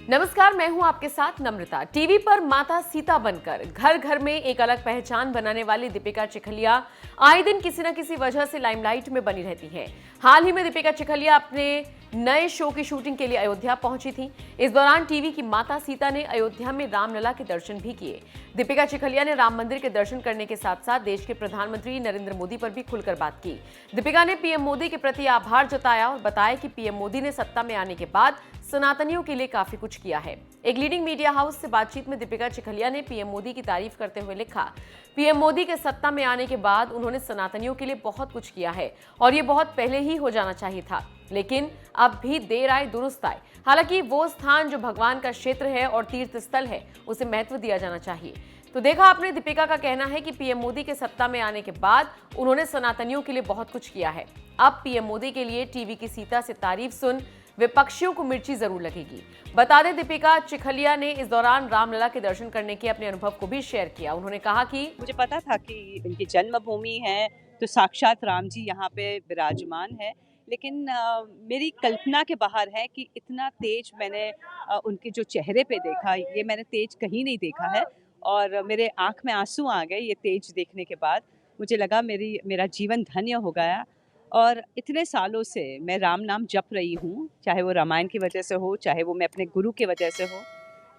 नमस्कार, मैं हूं आपके साथ नम्रता। टीवी पर माता सीता बनकर घर घर में एक अलग पहचान बनाने वाली दीपिका चिखलिया आए दिन किसी न किसी वजह से लाइमलाइट में बनी रहती हैं। हाल ही में दीपिका चिखलिया अपने नए शो की शूटिंग के लिए अयोध्या पहुंची थी। इस दौरान टीवी की माता सीता ने अयोध्या में रामलला के दर्शन भी किए। दीपिका चिखलिया ने राम मंदिर के दर्शन करने के साथ साथ देश के प्रधानमंत्री नरेंद्र मोदी पर भी खुलकर बात की। दीपिका ने पीएम मोदी के प्रति आभार जताया और बताया कि पीएम मोदी ने सत्ता में आने के बाद सनातनियों के लिए काफी कुछ किया है। एक लीडिंग मीडिया हाउस से बातचीत में दीपिका चिखलिया ने पीएम मोदी की तारीफ करते हुए लिखा, पीएम मोदी के सत्ता में आने के बाद उन्होंने सनातनियों के लिए बहुत कुछ किया है और ये बहुत पहले ही हो जाना चाहिए था, लेकिन अब भी देर आए दुरुस्त आए। हालांकि वो स्थान जो भगवान का क्षेत्र है और तीर्थ स्थल है, उसे महत्व दिया जाना चाहिए। तो देखा आपने, दीपिका का कहना है कि पीएम मोदी के सत्ता में आने के बाद उन्होंने सनातनियों के लिए बहुत कुछ किया है। अब पीएम मोदी के लिए टीवी की सीता से तारीफ सुन विपक्षियों को मिर्ची जरूर लगेगी। बता दें, दीपिका चिखलिया ने इस दौरान रामलला के दर्शन करने के अपने अनुभव को भी शेयर किया। उन्होंने कहा कि मुझे पता था कि इनकी जन्मभूमि है तो साक्षात राम जी यहाँ पे विराजमान है, लेकिन मेरी कल्पना के बाहर है कि इतना तेज मैंने उनके जो चेहरे पे देखा, ये मैंने तेज कहीं नहीं देखा है और मेरे आँख में आंसू आ गए ये तेज देखने के बाद। मुझे लगा मेरा जीवन धन्य हो गया। और इतने सालों से मैं राम नाम जप रही हूँ, चाहे वो रामायण की वजह से हो, चाहे वो मैं अपने गुरु की वजह से हो।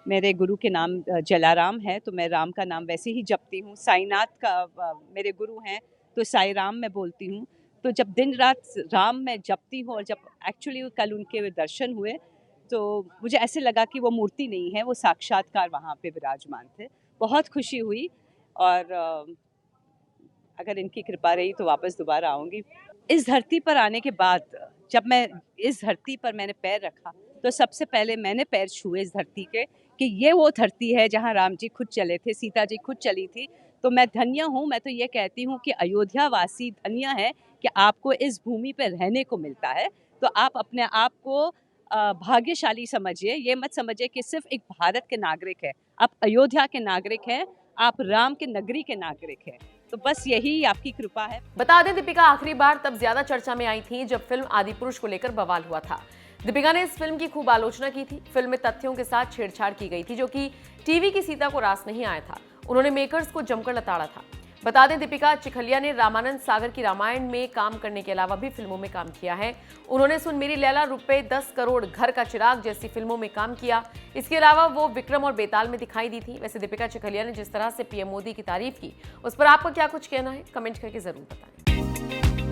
मेरे गुरु के नाम जलाराम है, तो मैं राम का नाम वैसे ही जपती हूँ। साईनाथ का मेरे गुरु हैं, तो साई राम मैं बोलती हूँ। तो जब दिन रात राम मैं जपती हूँ और जब एक्चुअली कल उनके दर्शन हुए, तो मुझे ऐसे लगा कि वो मूर्ति नहीं है, वो साक्षात्कार वहाँ पे विराजमान थे। बहुत खुशी हुई और अगर इनकी कृपा रही तो वापस दोबारा आऊँगी। इस धरती पर आने के बाद जब मैं इस धरती पर मैंने पैर रखा, तो सबसे पहले मैंने पैर छुए इस धरती के कि ये वो धरती है जहाँ राम जी खुद चले थे, सीता जी खुद चली थी। तो मैं धन्य हूँ। मैं तो ये कहती हूँ कि अयोध्या वासी धन्य है कि आपको इस भूमि पर रहने को मिलता है। तो आप अपने आप को भाग्यशाली समझिए। ये मत समझिए कि सिर्फ एक भारत के नागरिक है, आप अयोध्या के नागरिक हैं, आप राम के नगरी के नागरिक हैं। तो बस यही आपकी कृपा है। बता दें, दीपिका आखिरी बार तब ज्यादा चर्चा में आई थी जब फिल्म आदिपुरुष को लेकर बवाल हुआ था। दीपिका ने इस फिल्म की खूब आलोचना की थी। फिल्म में तथ्यों के साथ छेड़छाड़ की गई थी जो कि टीवी की सीता को रास नहीं आया था। उन्होंने मेकर्स को जमकर लताड़ा था। बता दें, दीपिका चिखलिया ने रामानंद सागर की रामायण में काम करने के अलावा भी फिल्मों में काम किया है। उन्होंने सुन मेरी लैला, रुपए 10 करोड़, घर का चिराग जैसी फिल्मों में काम किया। इसके अलावा वो विक्रम और बेताल में दिखाई दी थी। वैसे दीपिका चिखलिया ने जिस तरह से पीएम मोदी की तारीफ की, उस पर आपका क्या कुछ कहना है, कमेंट करके जरूर बताएं।